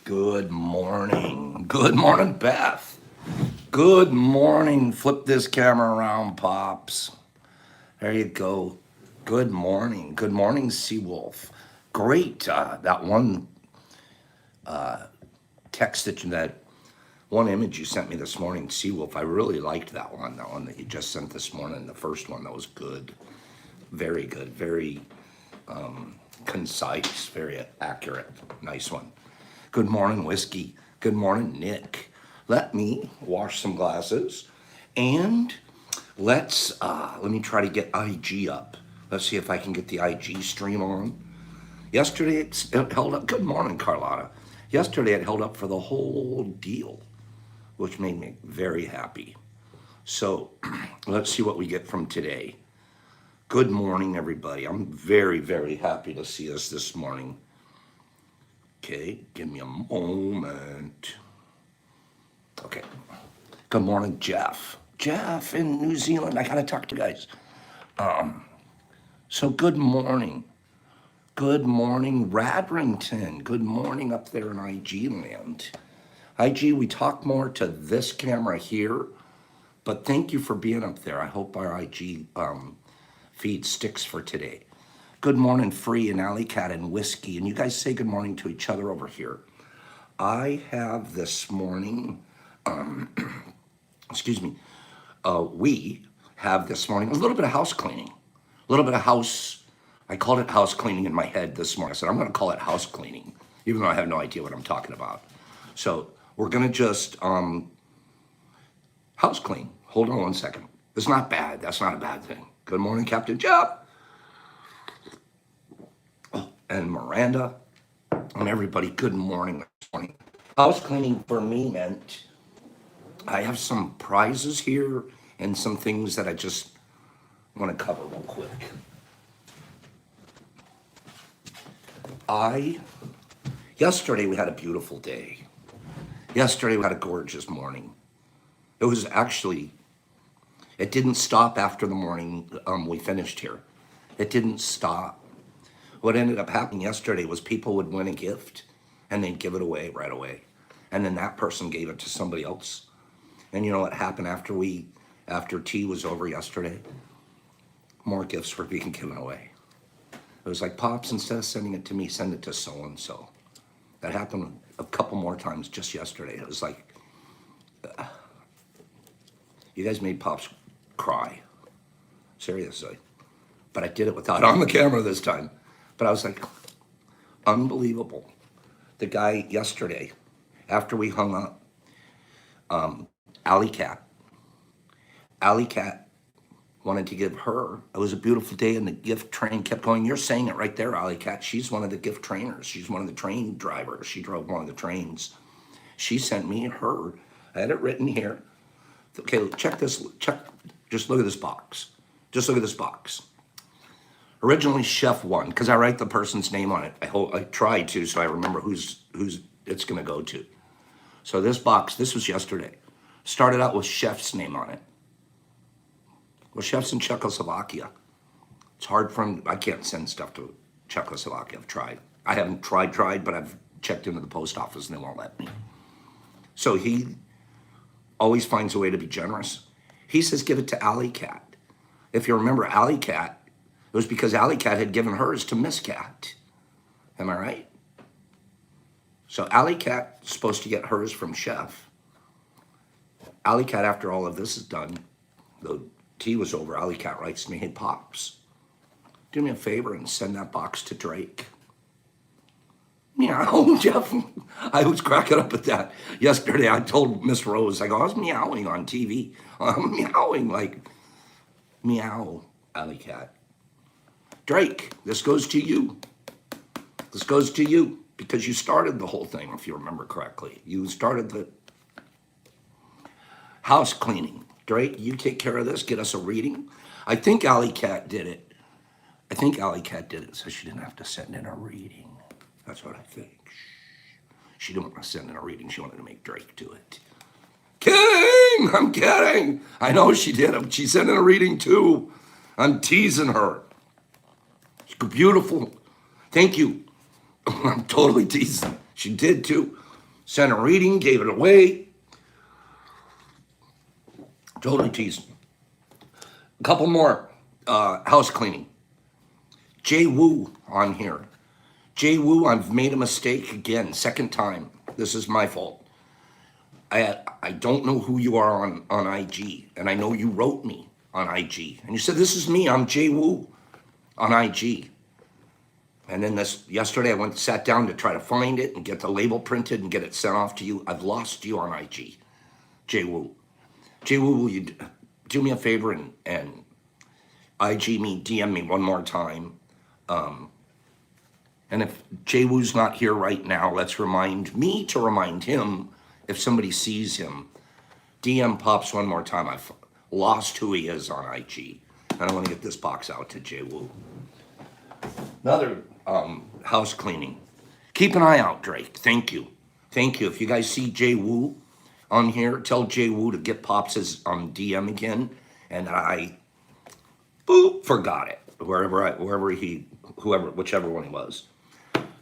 Good morning. Good morning, Beth. Good morning. Flip this camera around, Pops. There you go. Good morning. Good morning, Seawolf. Great. That one text that one image you sent me this morning, Seawolf. I really liked that one. That one that you just sent this morning. The first one, that was good. Very good. Very concise. Very accurate. Nice one. Good morning, Whiskey. Good morning, Nick. Let me wash some glasses and let me try to get IG up. Let's see if I can get the IG stream on. Yesterday it held up. Good morning, Carlotta. Yesterday it held up for the whole deal, which made me very happy. So let's see what we get from today. Good morning, everybody. I'm very, very happy to see us this morning. Okay, give me a moment. Okay. Good morning, Jeff. Jeff in New Zealand. I gotta talk to you guys. So good morning. Good morning, Radrington. Good morning up there in IG land. IG, we talk more to this camera here, but thank you for being up there. I hope our IG feed sticks for today. Good morning, Free and Alley Cat and Whiskey. And you guys say good morning to each other over here. I have this morning, excuse me, we have this morning a little bit of house cleaning. A little bit of house, I called it house cleaning in my head this morning. I said, I'm going to call it house cleaning, even though I have no idea what I'm talking about. So we're going to just house clean. Hold on one second. It's not bad. That's not a bad thing. Good morning, Captain Jeff. And Miranda, and everybody, good morning this morning. House cleaning for me meant I have some prizes here and some things that I just want to cover real quick. Yesterday we had a beautiful day. Yesterday we had a gorgeous morning. It was actually, it didn't stop after the morning we finished here. It didn't stop. What ended up happening yesterday was people would win a gift and they'd give it away right away. And then that person gave it to somebody else. And you know what happened after tea was over yesterday? More gifts were being given away. It was like, Pops, instead of sending it to me, send it to so-and-so. That happened a couple more times just yesterday. It was like, you guys made Pops cry. Seriously. But I did it without on the camera this time. But I was like, unbelievable. The guy yesterday, after we hung up, Alley Cat wanted to give her, it was a beautiful day and the gift train kept going. You're saying it right there, Alley Cat. She's one of the gift trainers. She's one of the train drivers. She drove one of the trains. She sent me her, I had it written here. Okay, check this, just look at this box. Just look at this box. Originally Chef 1, because I write the person's name on it. I try to, so I remember who's it's gonna go to. So this box, this was yesterday, started out with Chef's name on it. Well, Chef's in Czechoslovakia. It's hard for him, I can't send stuff to Czechoslovakia, I've tried. I haven't tried, but I've checked into the post office and they won't let me. So he always finds a way to be generous. He says, give it to Alley Cat. If you remember Alley Cat, it was because Alley Cat had given hers to Miss Cat. Am I right? So Alley Cat's supposed to get hers from Chef. Alley Cat, after all of this is done, the tea was over, Alley Cat writes to me, hey, Pops, do me a favor and send that box to Drake. Meow, Jeff. I was cracking up at that. Yesterday I told Miss Rose, I go, I was meowing on TV. I'm meowing like, meow, Alley Cat. Drake, this goes to you. This goes to you because you started the whole thing, if you remember correctly. You started the house cleaning. Drake, you take care of this, get us a reading. I think Alley Cat did it. So she didn't have to send in a reading. That's what I think. She didn't want to send in a reading. She wanted to make Drake do it. Kidding! I'm kidding. I know she did. She sent in a reading too. I'm teasing her. Beautiful. Thank you. I'm totally teasing. She did too. Sent a reading, gave it away. Totally teased. A couple more house cleaning. Jay Wu on here. Jay Wu, I've made a mistake again, second time. This is my fault. I don't know who you are on IG, and I know you wrote me on IG, and you said, this is me, I'm Jay Wu on IG. And then yesterday I sat down to try to find it and get the label printed and get it sent off to you. I've lost you on IG, Jay Wu. Jay Wu, will you do me a favor and IG me, DM me one more time? And if Jay Wu's not here right now, let's remind me to remind him. If somebody sees him, DM Pops one more time. I've lost who he is on IG. And I want to get this box out to Jay Wu. Another house cleaning. Keep an eye out, Drake. Thank you. Thank you. If you guys see Jay Wu on here, tell Jay Wu to get Pops' DM again. And I, forgot it. Whichever one he was.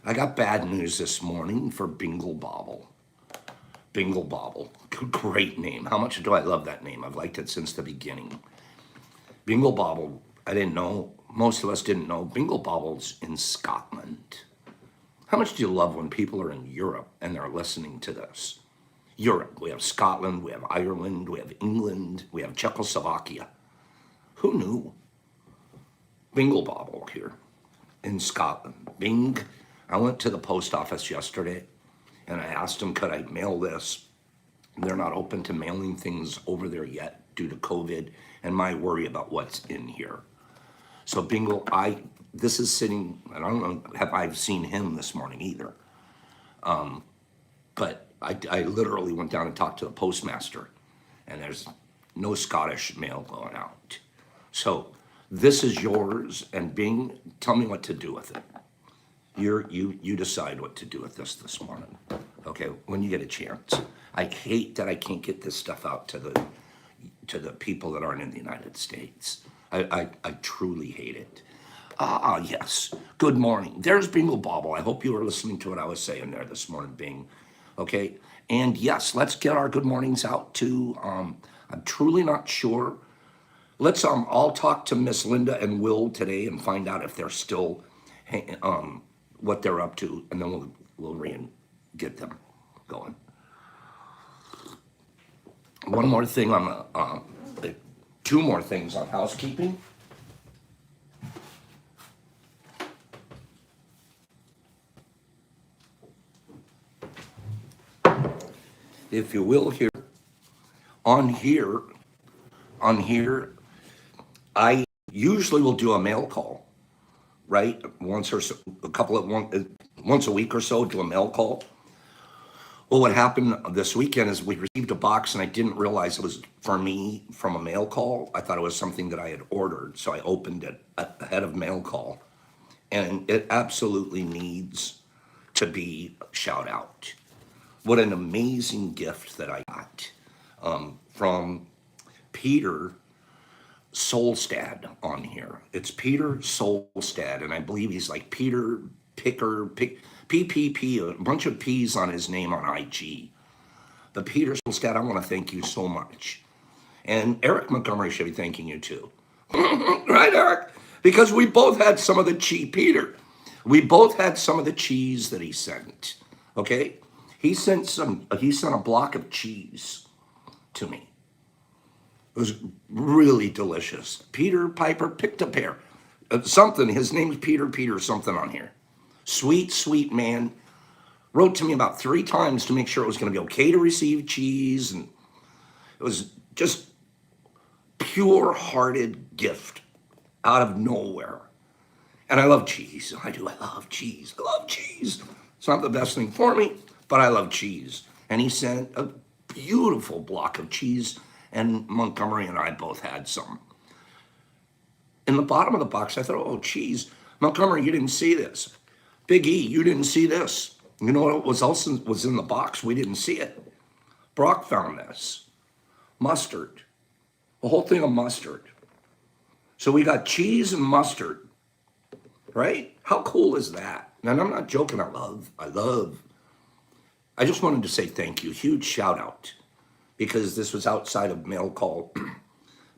I got bad news this morning for Bingle Bobble. Bingle Bobble, great name. How much do I love that name? I've liked it since the beginning. Bingle Bobble, I didn't know, most of us didn't know, Bingle Bobble's in Scotland. How much do you love when people are in Europe and they're listening to this? Europe, we have Scotland, we have Ireland, we have England, we have Czechoslovakia. Who knew? Bingle Bobble here in Scotland. Bing. I went to the post office yesterday and I asked them, could I mail this? They're not open to mailing things over there yet due to COVID and my worry about what's in here. So Bingle, this is sitting, and I don't know, have I seen him this morning either. But I literally went down and talked to the postmaster and there's no Scottish mail going out. So this is yours, and Bing, tell me what to do with it. You decide what to do with this morning, okay? When you get a chance. I hate that I can't get this stuff out to the people that aren't in the United States. I truly hate it. Yes. Good morning. There's Bingle Bobble. I hope you were listening to what I was saying there this morning, Bing. Okay. And yes, let's get our good mornings out to. I'm truly not sure. Let's I'll talk to Miss Linda and Will today and find out if they're still what they're up to, and then we'll get them going. One more thing on two more things on housekeeping. If you will, on here, I usually will do a mail call, right? Once a week or so, do a mail call. Well, what happened this weekend is we received a box and I didn't realize it was for me from a mail call. I thought it was something that I had ordered. So I opened it ahead of mail call, and it absolutely needs to be shout out. What an amazing gift that I got from Peter Solstad on here. It's Peter Solstad, and I believe he's like Peter PPP, a bunch of P's on his name on IG. But Peter Solstad, I want to thank you so much. And Eric Montgomery should be thanking you too. Right, Eric? Because we both had some of the cheese, Peter. We both had some of the cheese that he sent. Okay? He sent a block of cheese to me. It was really delicious. Peter Piper picked a pear. Something, his name's Peter something on here. Sweet man. Wrote to me about 3 times to make sure it was going to be okay to receive cheese. And it was just pure-hearted gift out of nowhere. And I love cheese. I do. I love cheese. I love cheese. It's not the best thing for me, but I love cheese. And he sent a beautiful block of cheese, and Montgomery and I both had some. In the bottom of the box, I thought, oh, cheese. Montgomery, you didn't see this. Big E, you didn't see this. You know what was in the box? We didn't see it. Brock found this. Mustard. A whole thing of mustard. So we got cheese and mustard, right? How cool is that? And I'm not joking. I love I just wanted to say thank you. Huge shout out because this was outside of mail call.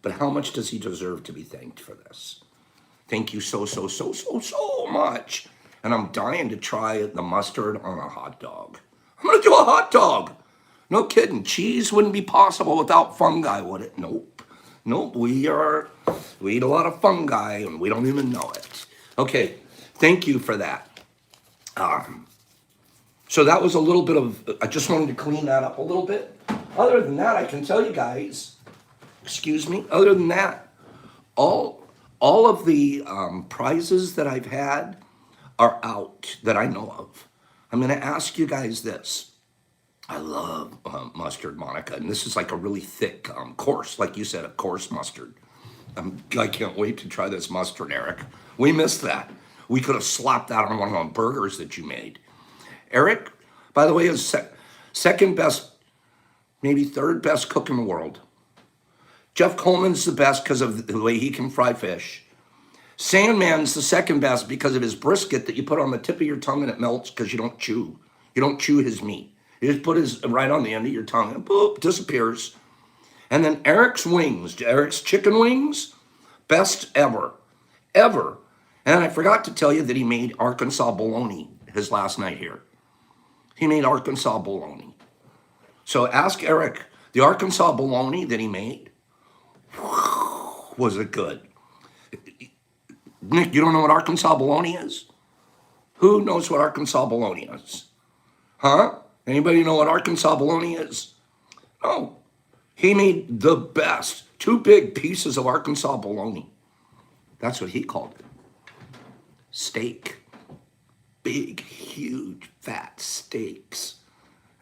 But how much does he deserve to be thanked for this? Thank you so much. And I'm dying to try the mustard on a hot dog. I'm going to do a hot dog. No kidding. Cheese wouldn't be possible without fungi, would it? Nope. Nope. We eat a lot of fungi and we don't even know it. Okay. Thank you for that. So that was a little bit of, I just wanted to clean that up a little bit. Other than that, I can tell you guys, excuse me, other than that, all of the prizes that I've had are out that I know of. I'm going to ask you guys this. I love mustard, Monica, and this is like a really thick, coarse, like you said, a coarse mustard. I can't wait to try this mustard, Eric. We missed that. We could have slapped that on one of the burgers that you made. Eric, by the way, is second best, maybe third best cook in the world. Jeff Coleman's the best because of the way he can fry fish. Sandman's the second best because of his brisket that you put on the tip of your tongue and it melts because you don't chew. You don't chew his meat. You just put his right on the end of your tongue and boop, disappears. And then Eric's wings, Eric's chicken wings, best ever, ever. And I forgot to tell you that he made Arkansas bologna his last night here. He made Arkansas bologna. So ask Eric, the Arkansas bologna that he made, was it good? Nick, you don't know what Arkansas bologna is? Who knows what Arkansas bologna is? Huh? Anybody know what Arkansas bologna is? No. He made the best 2 big pieces of Arkansas bologna. That's what he called it. Steak. Big, huge, fat steaks.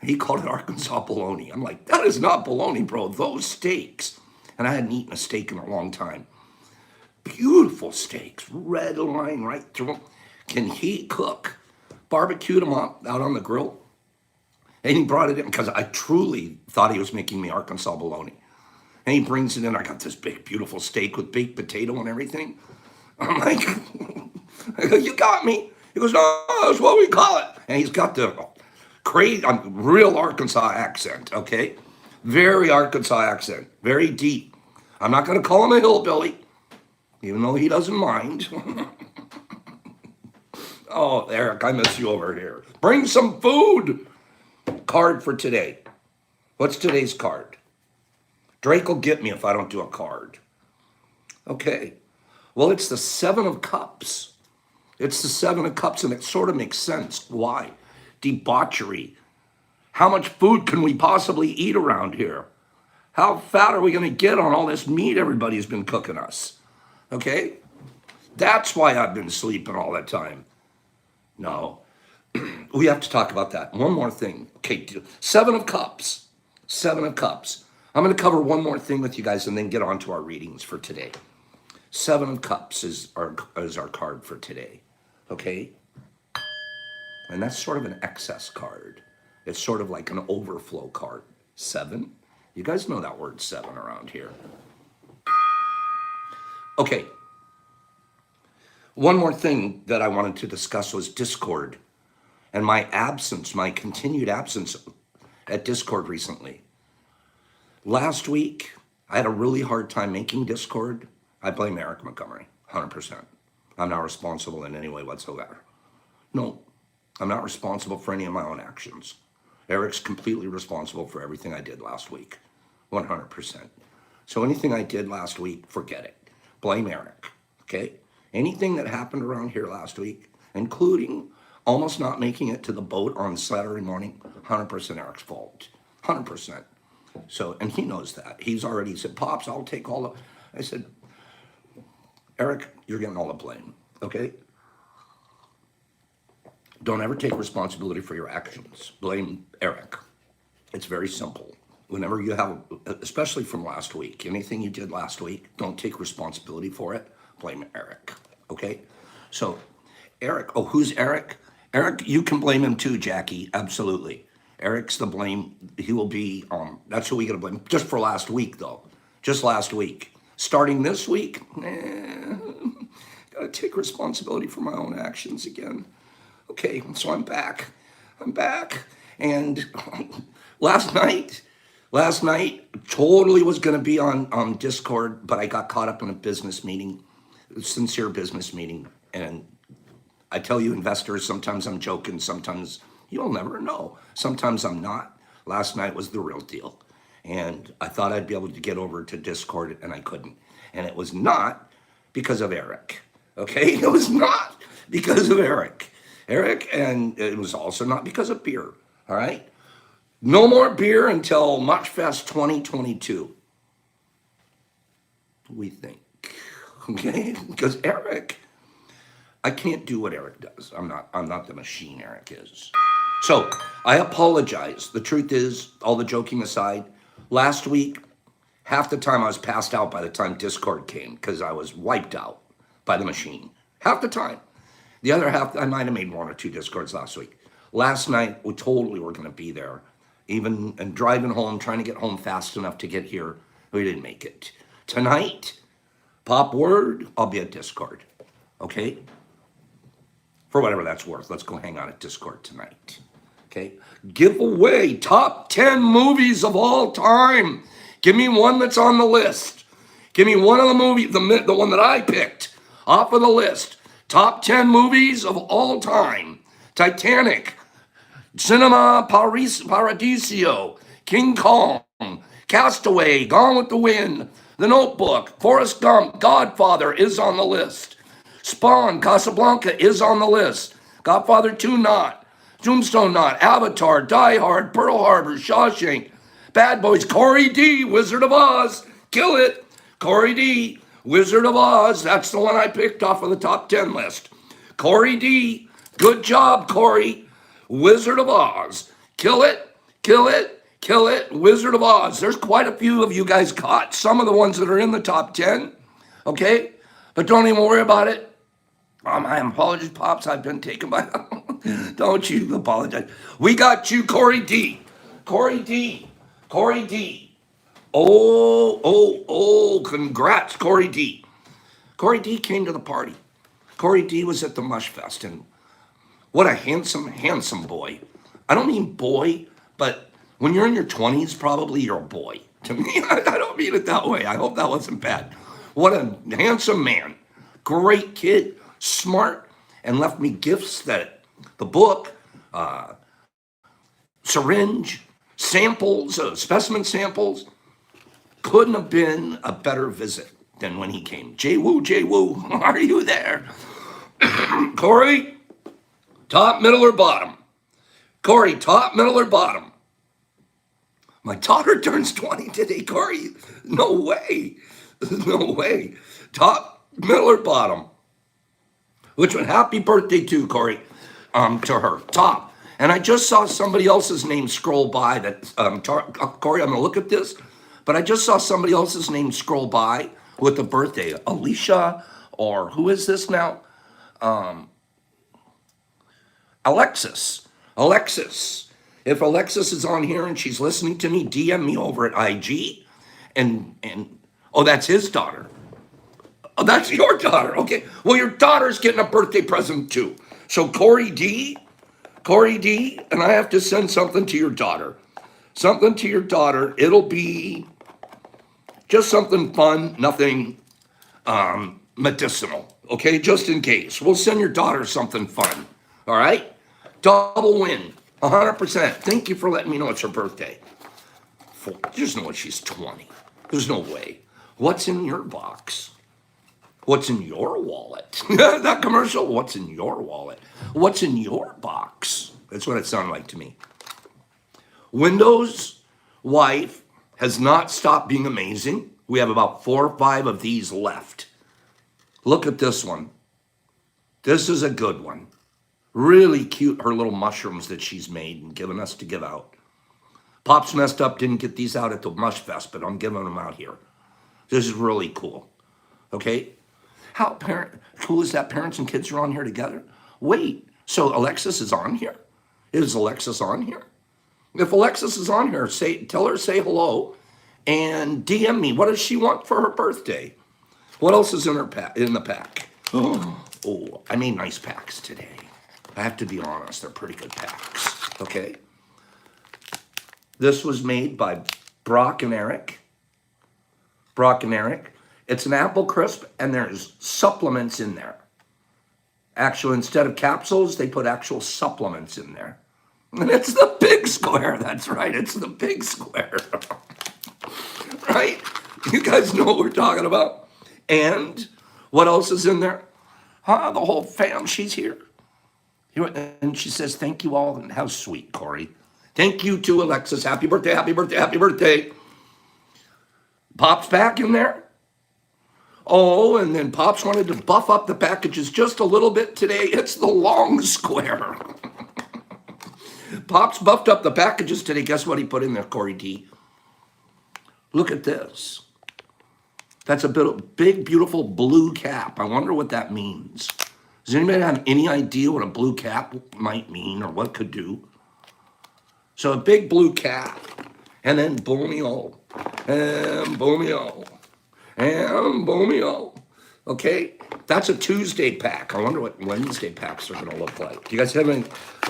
He called it Arkansas bologna. I'm like, that is not bologna, bro. Those steaks. And I hadn't eaten a steak in a long time. Beautiful steaks, red line right through them. Can he cook? Barbecued them up out on the grill. And he brought it in because I truly thought he was making me Arkansas bologna. And he brings it in. I got this big, beautiful steak with baked potato and everything. I'm like, I go, you got me. He goes, no, that's what we call it. And he's got the crazy, real Arkansas accent, okay? Very Arkansas accent, very deep. I'm not going to call him a hillbilly, even though he doesn't mind. Oh, Eric, I miss you over here. Bring some food. Card for today. What's today's card? Drake will get me if I don't do a card. Okay. Well, it's the 7 of Cups. It's the 7 of Cups, and it sort of makes sense. Why? Debauchery. How much food can we possibly eat around here? How fat are we going to get on all this meat everybody's been cooking us? Okay? That's why I've been sleeping all that time. No. We have to talk about that. One more thing. Okay, 7 of Cups. 7 of Cups. I'm going to cover one more thing with you guys and then get on to our readings for today. 7 of Cups is our card for today. Okay? And that's sort of an excess card. It's sort of like an overflow card. 7. You guys know that word 7 around here. Okay. One more thing that I wanted to discuss was Discord and my absence, my continued absence at Discord recently. Last week, I had a really hard time making Discord. I blame Eric Montgomery, 100%. I'm not responsible in any way whatsoever. No, I'm not responsible for any of my own actions. Eric's completely responsible for everything I did last week, 100%. So anything I did last week, forget it. Blame Eric, okay? Anything that happened around here last week, including almost not making it to the boat on Saturday morning, 100% Eric's fault, 100%. So, and he knows that. He's already said, Pops, I'll take all the, I said, Eric, you're getting all the blame, okay? Don't ever take responsibility for your actions. Blame Eric. It's very simple. Whenever you have, especially from last week, anything you did last week, don't take responsibility for it. Blame Eric, okay? So, Eric, oh, who's Eric? Eric, you can blame him too, Jackie, absolutely. Eric's the blame. He will be, that's who we gotta blame. Just for last week, though. Just last week. Starting this week, gotta take responsibility for my own actions again. Okay, so I'm back. And last night, totally was going to be on Discord, but I got caught up in a business meeting, a sincere business meeting. And I tell you, investors, sometimes I'm joking, sometimes you'll never know. Sometimes I'm not. Last night was the real deal. And I thought I'd be able to get over to Discord, and I couldn't. And it was not because of Eric. Okay? It was not because of Eric. And it was also not because of beer. All right? No more beer until Muchfest 2022. We think. Okay? Because Eric, I can't do what Eric does. I'm not the machine Eric is. So I apologize. The truth is, all the joking aside, last week, half the time I was passed out by the time Discord came because I was wiped out by the machine. Half the time. The other half, I might have made 1 or 2 Discords last week. Last night, we totally were going to be there. Even and driving home, trying to get home fast enough to get here, we didn't make it. Tonight, pop word, I'll be at Discord. Okay? For whatever that's worth, let's go hang out at Discord tonight. Okay? Give away top 10 movies of all time. Give me one that's on the list. Give me one of the movies, the one that I picked off of the list. Top 10 movies of all time. Titanic, Cinema Paradiso, King Kong, Castaway, Gone with the Wind, The Notebook, Forrest Gump, Godfather is on the list. Spawn, Casablanca is on the list. Godfather 2 not. Tombstone not. Avatar, Die Hard, Pearl Harbor, Shawshank, Bad Boys, Corey D, Wizard of Oz, kill it. Corey D, Wizard of Oz, that's the one I picked off of the top 10 list. Corey D, good job, Corey. Wizard of Oz, kill it, kill it, kill it. Wizard of Oz. There's quite a few of you guys caught some of the ones that are in the top 10, okay? But don't even worry about it. My apologies, Pops. I've been taken by Don't you apologize. We got you, Corey D. Corey D. Corey D. Oh, congrats, Corey D. Corey D came to the party. Corey D was at the Mush Fest, and what a handsome boy. I don't mean boy, but when you're in your 20s, probably you're a boy. To me, I don't mean it that way. I hope that wasn't bad. What a handsome man. Great kid, smart, and left me gifts that the book, syringe, samples, specimen samples, couldn't have been a better visit than when he came. Jay Woo, are you there? Corey, top, middle, or bottom? Corey, top, middle, or bottom? My daughter turns 20 today, Corey. No way. No way. Top, middle, or bottom? Which one? Happy birthday to Corey, to her. Top. And I just saw somebody else's name scroll by that, Corey, I'm going to look at this, but I just saw somebody else's name scroll by with a birthday. Alicia, or who is this now? Alexis. If Alexis is on here and she's listening to me, DM me over at IG. And oh, that's his daughter. Oh, that's your daughter. Okay. Well, your daughter's getting a birthday present too. So Corey D, and I have to send something to your daughter. Something to your daughter. It'll be just something fun, nothing medicinal. Okay, just in case. We'll send your daughter something fun. All right? Double win. 100%. Thank you for letting me know it's her birthday. There's no way she's 20. There's no way. What's in your box? What's in your wallet? That commercial, what's in your wallet? What's in your box? That's what it sounded like to me. Windows wife has not stopped being amazing. We have about 4 or 5 of these left. Look at this one. This is a good one. Really cute, her little mushrooms that she's made and given us to give out. Pops messed up, didn't get these out at the Mush Fest, but I'm giving them out here. This is really cool. Okay? How cool is that parents and kids are on here together? Wait, so Alexis is on here? Is Alexis on here? If Alexis is on here, tell her say hello and DM me. What does she want for her birthday? What else is in the pack? Oh, I made nice packs today. I have to be honest, they're pretty good packs. Okay? This was made by Brock and Eric. Brock and Eric. It's an apple crisp, and there's supplements in there. Actual, instead of capsules, they put actual supplements in there. And it's the big square. That's right. It's the big square. Right? You guys know what we're talking about. And what else is in there? The whole fam, she's here. And she says, thank you all. And how sweet, Corey. Thank you to Alexis. Happy birthday, happy birthday, happy birthday. Pop's back in there. Oh, and then Pops wanted to buff up the packages just a little bit today. It's the long square. Pops buffed up the packages today. Guess what he put in there, Corey D? Look at this. That's a big, beautiful blue cap. I wonder what that means. Does anybody have any idea what a blue cap might mean or what it could do? So a big blue cap, and then boomio, and boomio, and boomio. Okay, that's a Tuesday pack. I wonder what Wednesday packs are going to look like. Do you guys have any?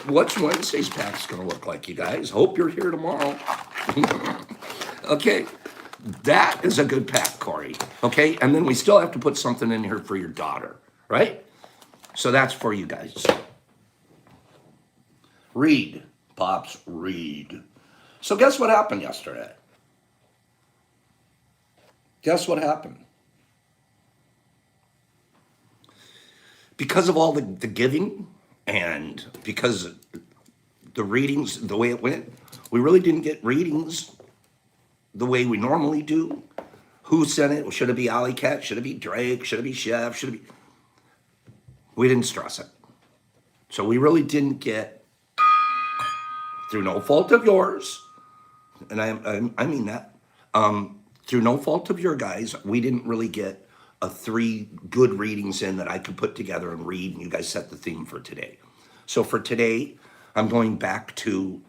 What's Wednesday's packs going to look like, you guys? Hope you're here tomorrow. Okay, that is a good pack, Corey. Okay, and then we still have to put something in here for your daughter, right? So that's for you guys. Read, Pops, read. So guess what happened yesterday? Guess what happened? Because of all the giving and because the readings, the way it went, we really didn't get readings the way we normally do. Who sent it? Should it be Alley Cat? Should it be Drake? Should it be Chef? Should it be... We didn't stress it. So we really didn't get, through no fault of yours, and I mean that, through no fault of your guys, we didn't really get 3 good readings in that I could put together and read, and you guys set the theme for today. So for today, I'm going back to,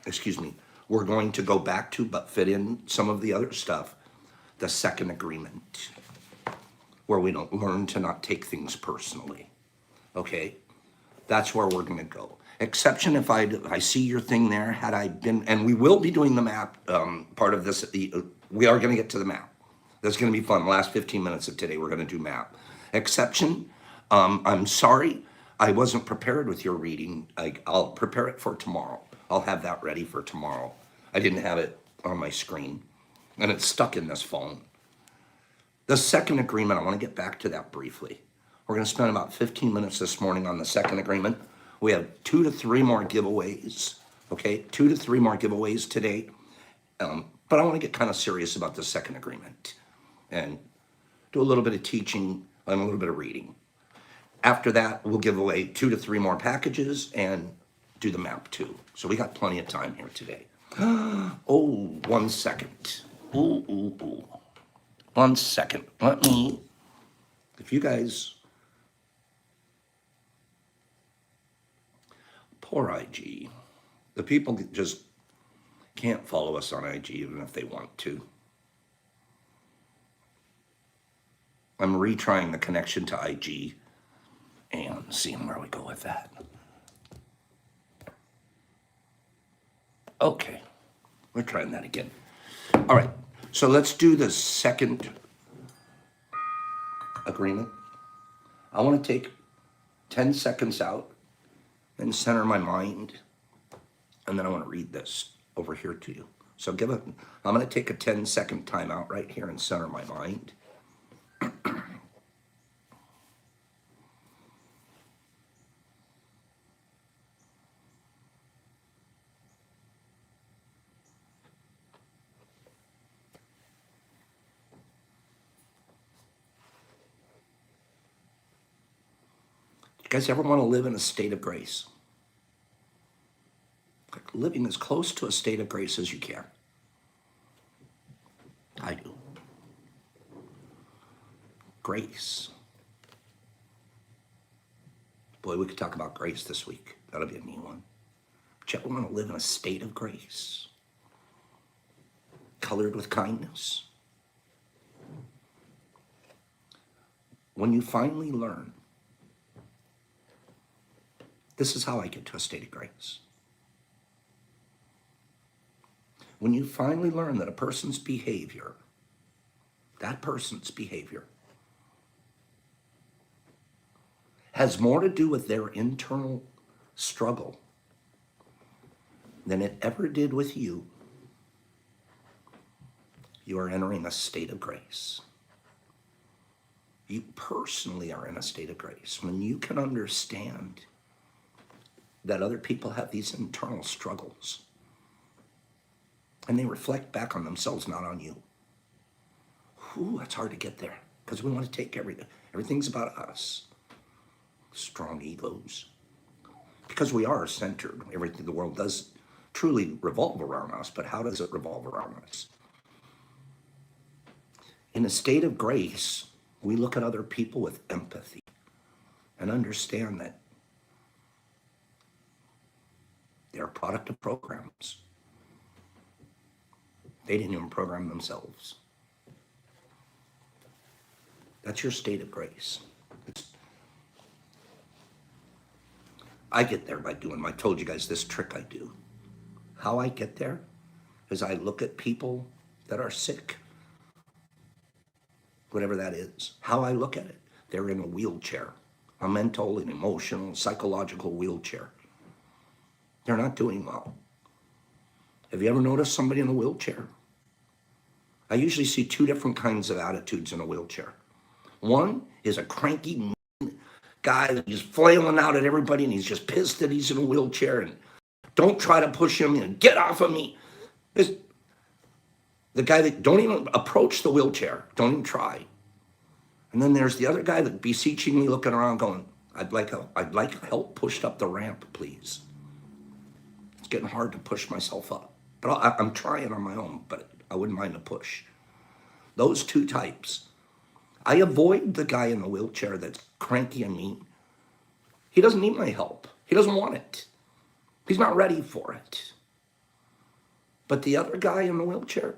excuse me, we're going to go back to, but fit in some of the other stuff, the second agreement, where we don't learn to not take things personally. Okay? That's where we're going to go. Exception if I see your thing there, had I been, and we will be doing the map part of this. We are going to get to the map. That's going to be fun. The last 15 minutes of today, we're going to do map. Exception, I'm sorry, I wasn't prepared with your reading. I'll prepare it for tomorrow. I'll have that ready for tomorrow. I didn't have it on my screen, and it's stuck in this phone. The second agreement, I want to get back to that briefly. We're going to spend about 15 minutes this morning on the second agreement. We have 2 to 3 more giveaways, okay? 2 to 3 more giveaways today. But I want to get kind of serious about the second agreement and do a little bit of teaching and a little bit of reading. After that, we'll give away 2 to 3 more packages and do the map too. So we got plenty of time here today. Oh, 1 second. Ooh. 1 second. Let me, if you guys, poor IG. The people just can't follow us on IG even if they want to. I'm retrying the connection to IG and seeing where we go with that. Okay, we're trying that again. All right, so let's do the second agreement. I want to take 10 seconds out and center my mind, and then I want to read this over here to you. So I'm going to take a 10-second timeout right here and center my mind. You guys ever want to live in a state of grace? Like living as close to a state of grace as you can. I do. Grace. Boy, we could talk about grace this week. That'll be a neat one. But you ever want to live in a state of grace? Colored with kindness? When you finally learn, this is how I get to a state of grace. When you finally learn that a person's behavior, that person's behavior, has more to do with their internal struggle than it ever did with you, you are entering a state of grace. You personally are in a state of grace when you can understand that other people have these internal struggles and they reflect back on themselves, not on you. Ooh, that's hard to get there because we want to take everything's about us. Strong egos. Because we are centered. Everything the world does truly revolve around us, but how does it revolve around us? In a state of grace, we look at other people with empathy and understand that they're a product of programs. They didn't even program themselves. That's your state of grace. I get there by doing, I told you guys this trick I do. How I get there is I look at people that are sick, whatever that is. How I look at it, they're in a wheelchair, a mental and emotional, psychological wheelchair. They're not doing well. Have you ever noticed somebody in a wheelchair? I usually see two different kinds of attitudes in a wheelchair. One is a cranky guy that is flailing out at everybody and he's just pissed that he's in a wheelchair and don't try to push him and get off of me. There's the guy that don't even approach the wheelchair, don't even try. And then there's the other guy that beseechingly looking around going, I'd like help pushed up the ramp, please. It's getting hard to push myself up. But I'm trying on my own, but I wouldn't mind a push. Those two types. I avoid the guy in the wheelchair that's cranky and mean. He doesn't need my help. He doesn't want it. He's not ready for it. But the other guy in the wheelchair,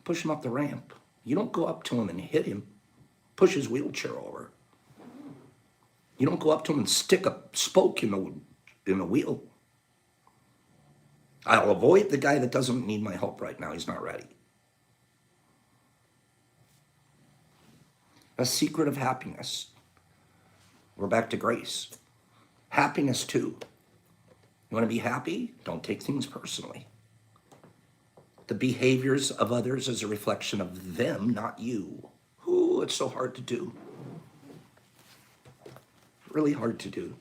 push him up the ramp. You don't go up to him and hit him, push his wheelchair over. You don't go up to him and stick a spoke in the wheel. I'll avoid the guy that doesn't need my help right now. He's not ready. A secret of happiness. We're back to grace. Happiness too. You want to be happy? Don't take things personally. The behaviors of others is a reflection of them, not you. Ooh, it's so hard to do. Really hard to do.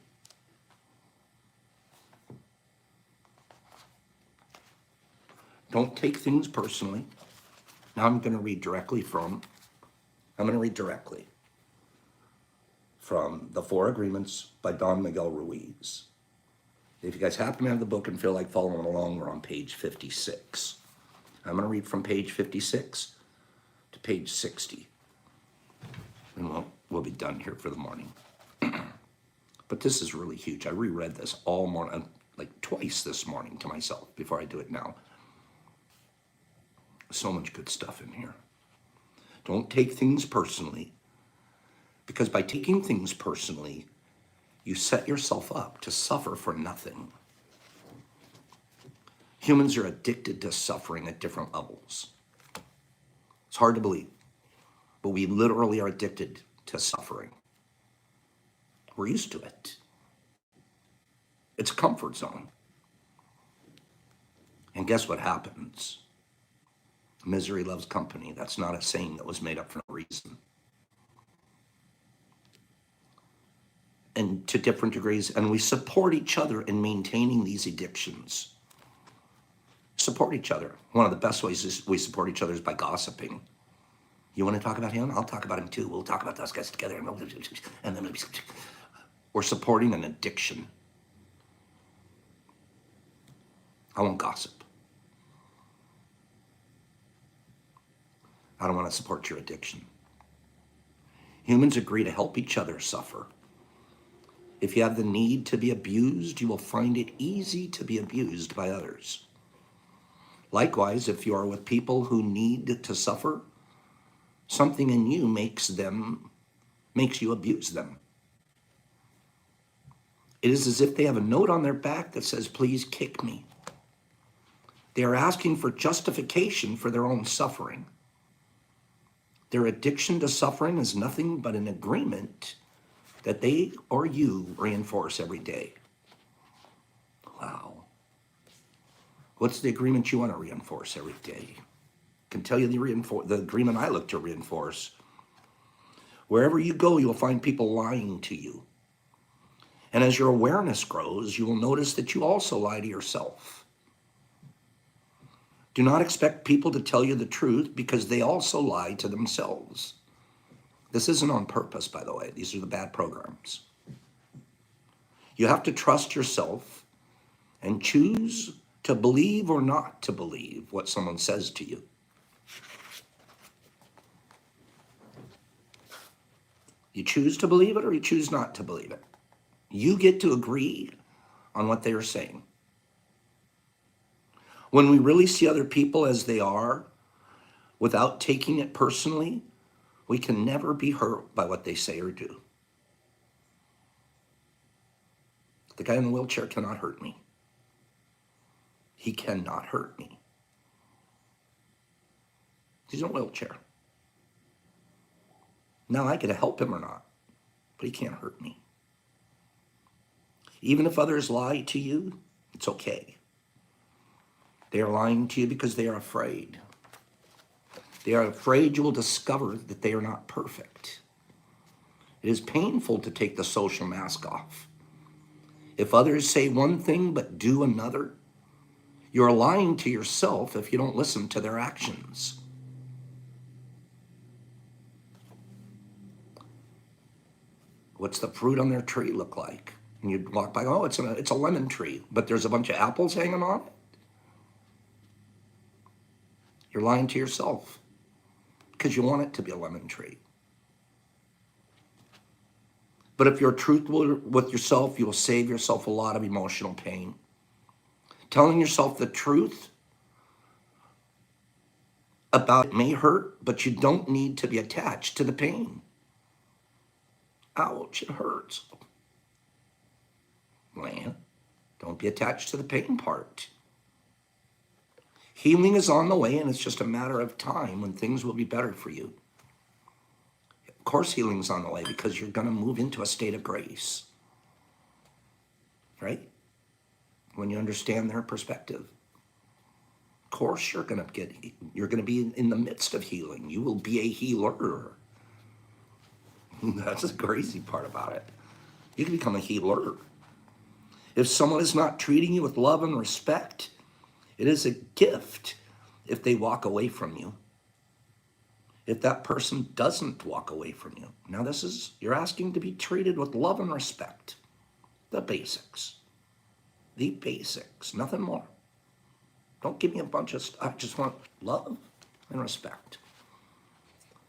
Don't take things personally. Now I'm going to read directly from The Four Agreements by Don Miguel Ruiz. If you guys happen to have the book and feel like following along, we're on page 56. I'm going to read from page 56 to page 60. And we'll be done here for the morning. But this is really huge. I reread this all morning, like twice this morning to myself before I do it now. So much good stuff in here. Don't take things personally, because by taking things personally, you set yourself up to suffer for nothing. Humans are addicted to suffering at different levels. It's hard to believe, but we literally are addicted to suffering. We're used to it. It's a comfort zone. And guess what happens? Misery loves company. That's not a saying that was made up for no reason. And to different degrees, and we support each other in maintaining these addictions. Support each other. One of the best ways is we support each other is by gossiping. You want to talk about him? I'll talk about him too. We'll talk about those guys together. And then we're supporting an addiction. I won't gossip. I don't want to support your addiction. Humans agree to help each other suffer. If you have the need to be abused, you will find it easy to be abused by others. Likewise, if you are with people who need to suffer, something in you makes you abuse them. It is as if they have a note on their back that says, please kick me. They are asking for justification for their own suffering. Their addiction to suffering is nothing but an agreement that they or you reinforce every day. Wow. What's the agreement you want to reinforce every day? I can tell you the agreement I look to reinforce. Wherever you go, you'll find people lying to you. And as your awareness grows, you will notice that you also lie to yourself. Do not expect people to tell you the truth because they also lie to themselves. This isn't on purpose, by the way. These are the bad programs. You have to trust yourself and choose to believe or not to believe what someone says to you. You choose to believe it or you choose not to believe it. You get to agree on what they are saying. When we really see other people as they are, without taking it personally, we can never be hurt by what they say or do. The guy in the wheelchair cannot hurt me. He cannot hurt me. He's in a wheelchair. Now I could help him or not, but he can't hurt me. Even if others lie to you, it's okay. They are lying to you because they are afraid. They are afraid you will discover that they are not perfect. It is painful to take the social mask off. If others say one thing but do another, you're lying to yourself if you don't listen to their actions. What's the fruit on their tree look like? And you'd walk by, oh, it's a lemon tree, but there's a bunch of apples hanging on it. You're lying to yourself because you want it to be a lemon tree. But if you're truthful with yourself, you will save yourself a lot of emotional pain. Telling yourself the truth about it may hurt, but you don't need to be attached to the pain. Ouch, it hurts. Man, don't be attached to the pain part. Healing is on the way, and it's just a matter of time when things will be better for you. Of course, healing's on the way because you're going to move into a state of grace, right? When you understand their perspective. Of course, you're going to be in the midst of healing. You will be a healer. That's the crazy part about it. You can become a healer. If someone is not treating you with love and respect, it is a gift if they walk away from you. If that person doesn't walk away from you. Now you're asking to be treated with love and respect. The basics. The basics, nothing more. Don't give me a bunch of stuff. I just want love and respect.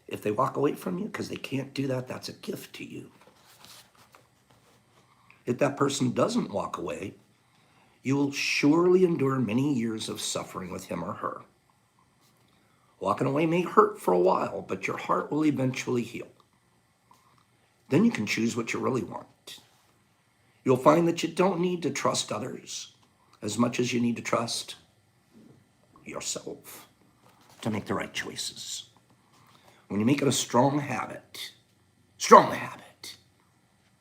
If they walk away from you because they can't do that, that's a gift to you. If that person doesn't walk away, you will surely endure many years of suffering with him or her. Walking away may hurt for a while, but your heart will eventually heal. Then you can choose what you really want. You'll find that you don't need to trust others as much as you need to trust yourself to make the right choices. When you make it a strong habit,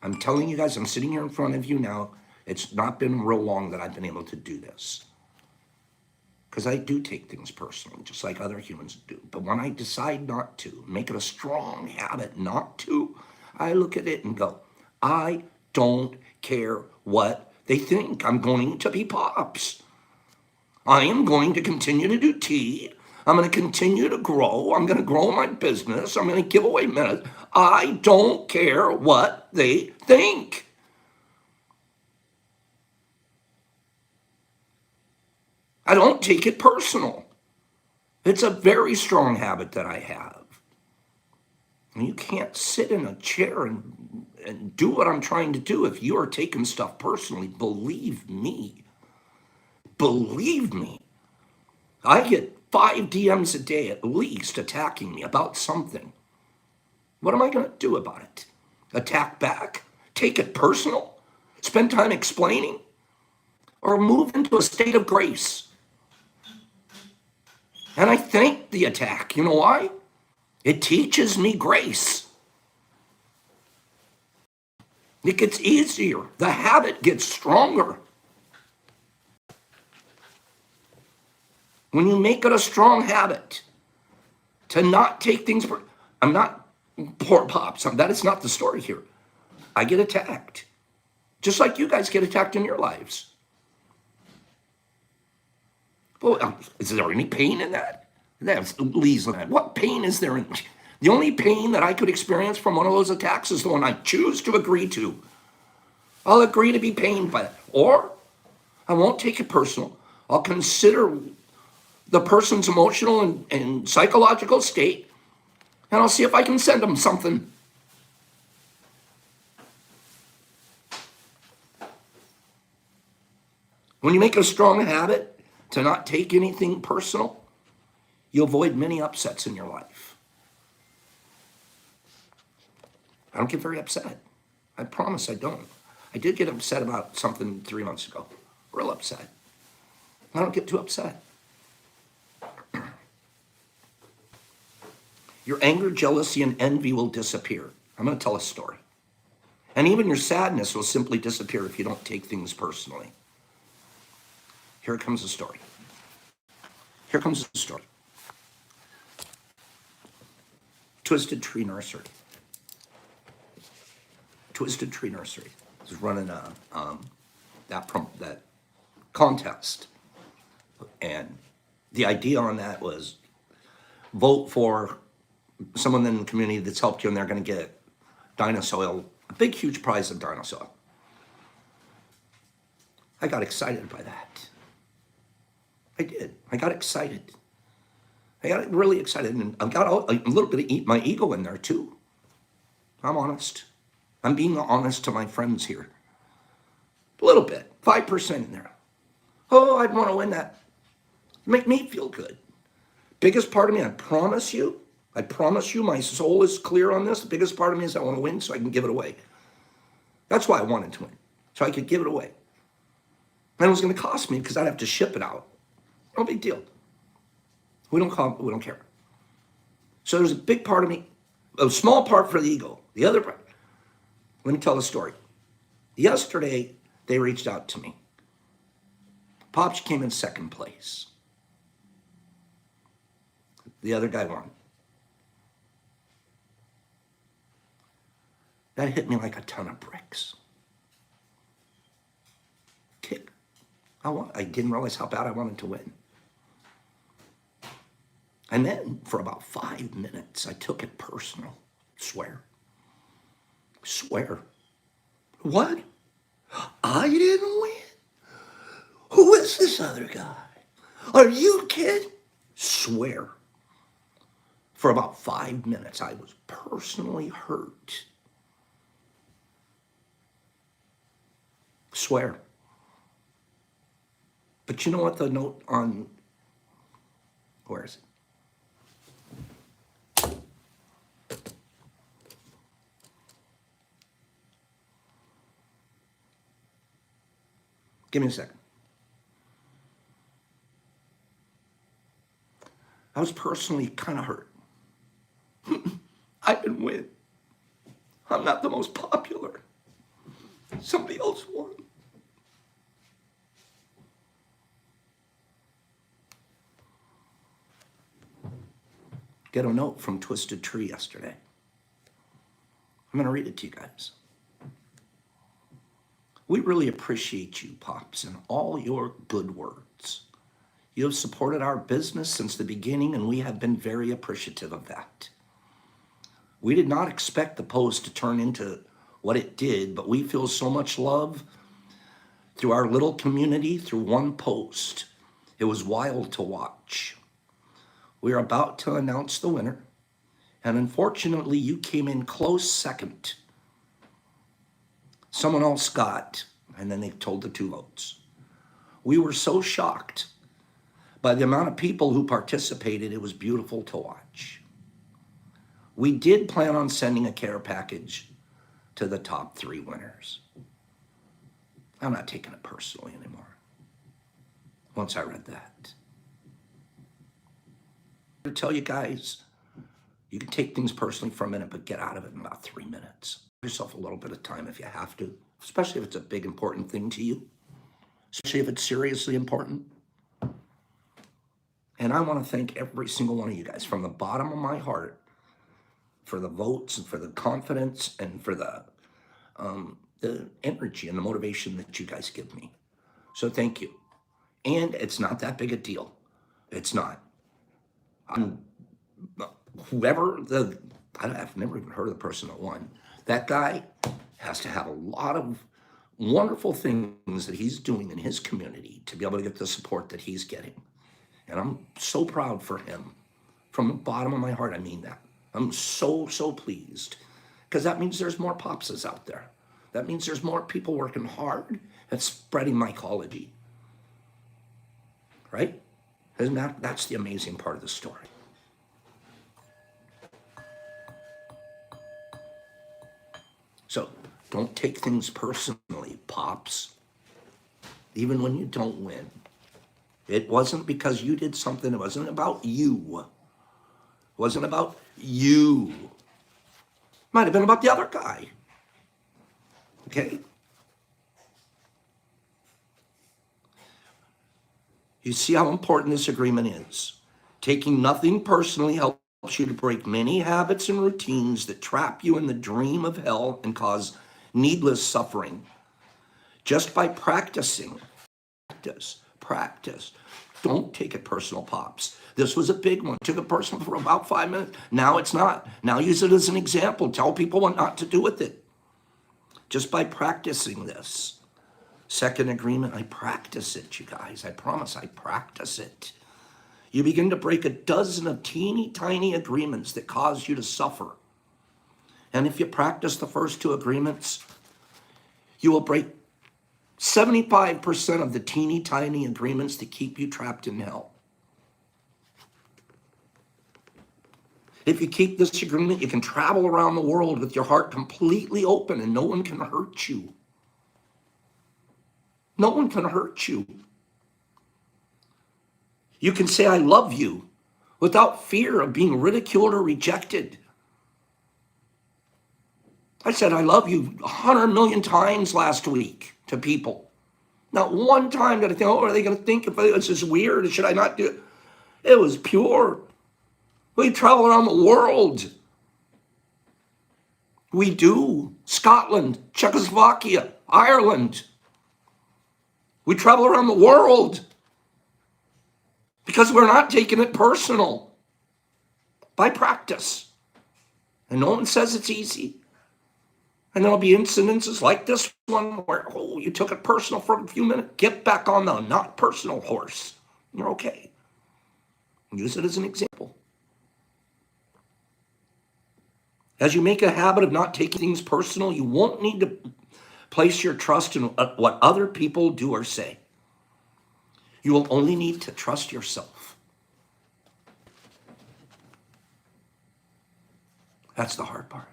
I'm telling you guys, I'm sitting here in front of you now. It's not been real long that I've been able to do this. Because I do take things personally, just like other humans do. But when I decide not to, make it a strong habit not to, I look at it and go, I don't care what they think. I'm going to be Pops. I am going to continue to do tea. I'm going to continue to grow. I'm going to grow my business. I'm going to give away minutes. I don't care what they think. I don't take it personal. It's a very strong habit that I have. And you can't sit in a chair and do what I'm trying to do if you are taking stuff personally. Believe me. Believe me. I get 5 DMs a day at least attacking me about something. What am I going to do about it? Attack back? Take it personal? Spend time explaining? Or move into a state of grace? And I thank the attack. You know why? It teaches me grace. It gets easier. The habit gets stronger. When you make it a strong habit to not take things, I'm not poor pops. That is not the story here. I get attacked, just like you guys get attacked in your lives. Well, is there any pain in that? That's Lee's looking at. What pain is there in? The only pain that I could experience from one of those attacks is the one I choose to agree to. I'll agree to be pained by it, or I won't take it personal. I'll consider the person's emotional and psychological state, and I'll see if I can send them something. When you make a strong habit to not take anything personal, you avoid many upsets in your life. I don't get very upset. I promise I don't. I did get upset about something 3 months ago. Real upset. I don't get too upset. Your anger, jealousy, and envy will disappear. I'm going to tell a story. And even your sadness will simply disappear if you don't take things personally. Here comes the story. Here comes the story. Twisted Tree Nursery. Twisted Tree Nursery was running that contest. And the idea on that was vote for someone in the community that's helped you, and they're going to get Dinosoil, a big, huge prize of Dinosoil. I got excited by that. I did. I got excited. I got really excited, and I got a little bit of my ego in there too. I'm honest. I'm being honest to my friends here. A little bit, 5% in there. Oh, I'd want to win that. Make me feel good. Biggest part of me, I promise you, my soul is clear on this. The biggest part of me is I want to win so I can give it away. That's why I wanted to win, so I could give it away. And it was going to cost me because I'd have to ship it out. No big deal. We don't care. So there's a big part of me, a small part for the ego. The other part, let me tell the story. Yesterday, they reached out to me. Pops came in second place. The other guy won. That hit me like a ton of bricks. Kick. I didn't realize how bad I wanted to win. And then for about 5 minutes, I took it personal. Swear. What? I didn't win? Who is this other guy? Are you kidding? Swear. For about 5 minutes, I was personally hurt. Swear. But you know what the note on, where is it? Give me a second. I was personally kind of hurt. I didn't win. I'm not the most popular. Somebody else won. Get a note from Twisted Tree yesterday. I'm going to read it to you guys. We really appreciate you, Pops, and all your good words. You have supported our business since the beginning, and we have been very appreciative of that. We did not expect the post to turn into what it did, but we feel so much love through our little community through one post. It was wild to watch. We are about to announce the winner, and unfortunately, you came in close second. Someone else got, and then they told the 2 votes. We were so shocked by the amount of people who participated. It was beautiful to watch. We did plan on sending a care package to the top 3 winners. I'm not taking it personally anymore once I read that. to tell you guys, you can take things personally for a minute, but get out of it in about 3 minutes. Give yourself a little bit of time if you have to, especially if it's a big, important thing to you, especially if it's seriously important. And I want to thank every single one of you guys from the bottom of my heart for the votes and for the confidence and for the energy and the motivation that you guys give me. So thank you. And it's not that big a deal. It's not. I've never even heard of the person that won. That guy has to have a lot of wonderful things that he's doing in his community to be able to get the support that he's getting. And I'm so proud for him. From the bottom of my heart, I mean that. I'm so, so pleased. Because that means there's more popses out there. That means there's more people working hard at spreading mycology. Right? Isn't that's the amazing part of the story. So don't take things personally, pops. Even when you don't win. It wasn't because you did something. It wasn't about you. It wasn't about you. Might have been about the other guy. Okay? You see how important this agreement is. Taking nothing personally helps you to break many habits and routines that trap you in the dream of hell and cause needless suffering. Just by practicing. Practice. Don't take it personal, pops. This was a big one. Took it personal for about 5 minutes. Now it's not. Now use it as an example. Tell people what not to do with it. Just by practicing this. Second agreement, I practice it, you guys. I promise I practice it. You begin to break a dozen of teeny tiny agreements that cause you to suffer. And if you practice the first two agreements, you will break 75% of the teeny tiny agreements that keep you trapped in hell. If you keep this agreement, you can travel around the world with your heart completely open and no one can hurt you. No one can hurt you. You can say, I love you, without fear of being ridiculed or rejected. I said, I love you 100 million times last week to people. Not one time did I think, oh, are they going to think if it's just weird? Should I not do it? It was pure. We travel around the world. We do. Scotland, Czechoslovakia, Ireland. We travel around the world because we're not taking it personal by practice. And no one says it's easy. And there'll be incidences like this one where, oh, you took it personal for a few minutes. Get back on the not personal horse. You're okay. Use it as an example. As you make a habit of not taking things personal, you won't need to place your trust in what other people do or say. You will only need to trust yourself. That's the hard part.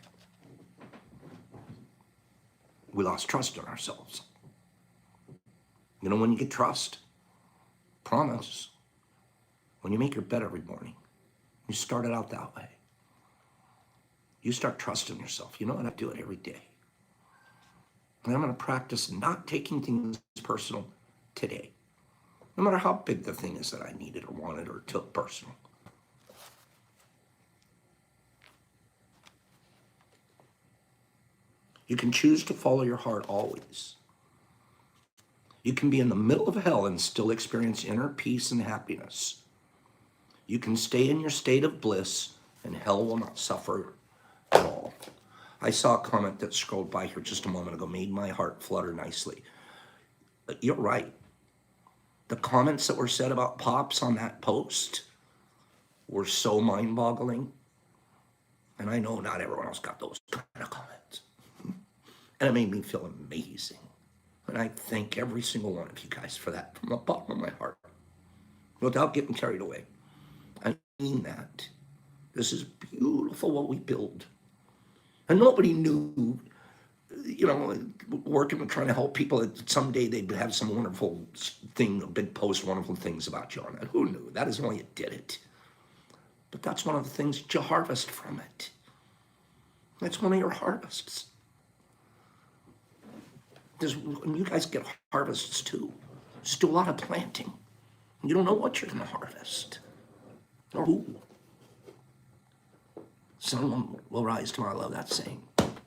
We lost trust in ourselves. You know, when you get trust, promise, when you make your bed every morning, you start it out that way. You start trusting yourself. You know what? I do it every day. And I'm going to practice not taking things personal today. No matter how big the thing is that I needed or wanted or took personal. You can choose to follow your heart always. You can be in the middle of hell and still experience inner peace and happiness. You can stay in your state of bliss and hell will not suffer at all. I saw a comment that scrolled by here just a moment ago, made my heart flutter nicely. You're right. The comments that were said about Pops on that post were so mind-boggling. And I know not everyone else got those kind of comments. And it made me feel amazing. And I thank every single one of you guys for that from the bottom of my heart. Without getting carried away. I mean that. This is beautiful what we build. And nobody knew, you know, working and trying to help people that someday they'd have some wonderful thing, a big post, wonderful things about you on that. Who knew? That is why you did it. But that's one of the things that you harvest from it. That's one of your harvests. And you guys get harvests too. Just do a lot of planting. You don't know what you're going to harvest. Or who. Someone will rise tomorrow. I love that saying.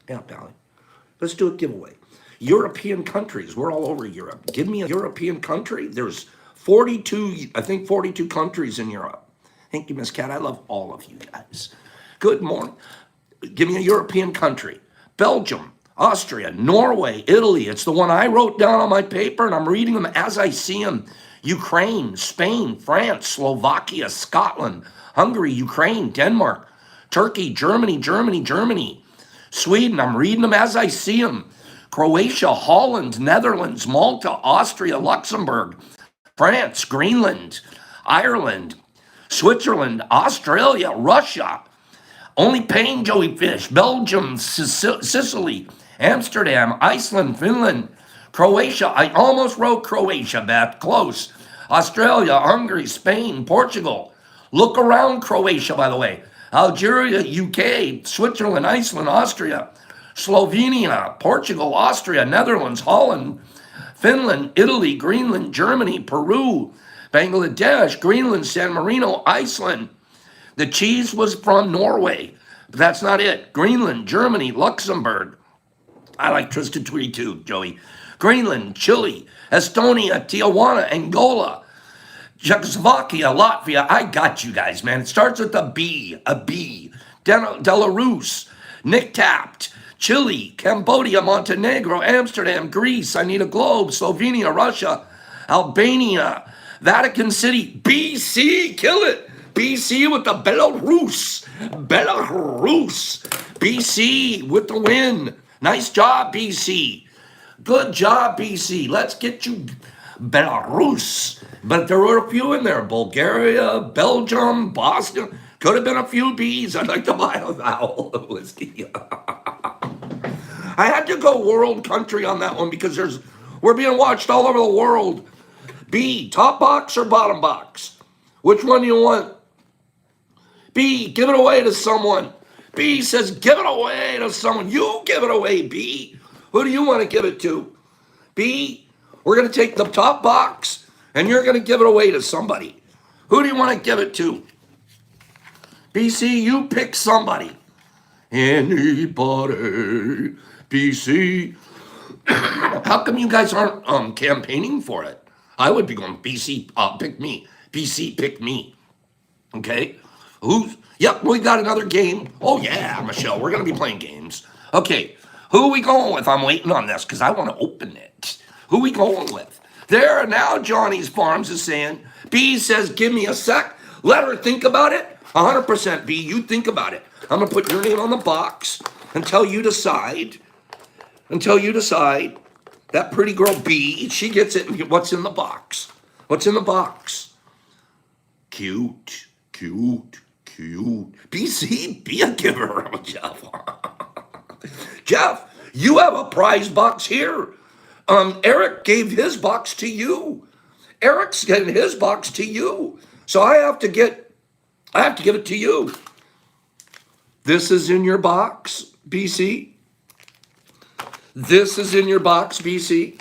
Yeah, Dolly. Let's do a giveaway. European countries. We're all over Europe. Give me a European country. There's 42, I think 42 countries in Europe. Thank you, Miss Cat. I love all of you guys. Good morning. Give me a European country. Belgium, Austria, Norway, Italy. It's the one I wrote down on my paper, and I'm reading them as I see them. Ukraine, Spain, France, Slovakia, Scotland, Hungary, Ukraine, Denmark, Turkey, Germany. Sweden, I'm reading them as I see them. Croatia, Holland, Netherlands, Malta, Austria, Luxembourg, France, Greenland, Ireland, Switzerland, Australia, Russia. Only paying Joey Fish, Belgium, Sicily, Amsterdam, Iceland, Finland, Croatia. I almost wrote Croatia, Beth. Close. Australia, Hungary, Spain, Portugal. Look around Croatia, by the way. Algeria, UK, Switzerland, Iceland, Austria, Slovenia, Portugal, Austria, Netherlands, Holland, Finland, Italy, Greenland, Germany, Peru, Bangladesh, Greenland, San Marino, Iceland. The cheese was from Norway, but that's not it. Greenland, Germany, Luxembourg. I like Twisted Tweety too, Joey. Greenland, Chile, Estonia, Tijuana, Angola, Czechoslovakia, Latvia. I got you guys, man. It starts with a B. Belarus, Nick Tapped, Chile, Cambodia, Montenegro, Amsterdam, Greece. I need a globe. Slovenia, Russia, Albania, Vatican City, BC. Kill it. BC with the Belarus. BC with the win. Nice job, BC. Good job, BC. Let's get you Belarus. But there were a few in there. Bulgaria, Belgium, Bosnia. Could have been a few B's. I'd like to buy a vowel of whiskey. I had to go world country on that one because we're being watched all over the world. B, top box or bottom box? Which one do you want? B, give it away to someone. B says, give it away to someone. You give it away, B. Who do you want to give it to? B, we're going to take the top box and you're going to give it away to somebody. Who do you want to give it to? BC, you pick somebody. Anybody. BC. How come you guys aren't campaigning for it? I would be going, BC, pick me. BC, pick me. Okay? Yep, we got another game. Oh, yeah, Michelle, we're going to be playing games. Okay, who are we going with? I'm waiting on this because I want to open it. Who are we going with? There, now Johnny's Farms is saying, B says, give me a sec. Let her think about it. 100% B, you think about it. I'm going to put your name on the box until you decide. That pretty girl B, she gets it. What's in the box? What's in the box? Cute. BC, be a giver, Jeff. Jeff, you have a prize box here. Eric gave his box to you. Eric's getting his box to you. So I have to give it to you. This is in your box, BC. This is in your box, BC.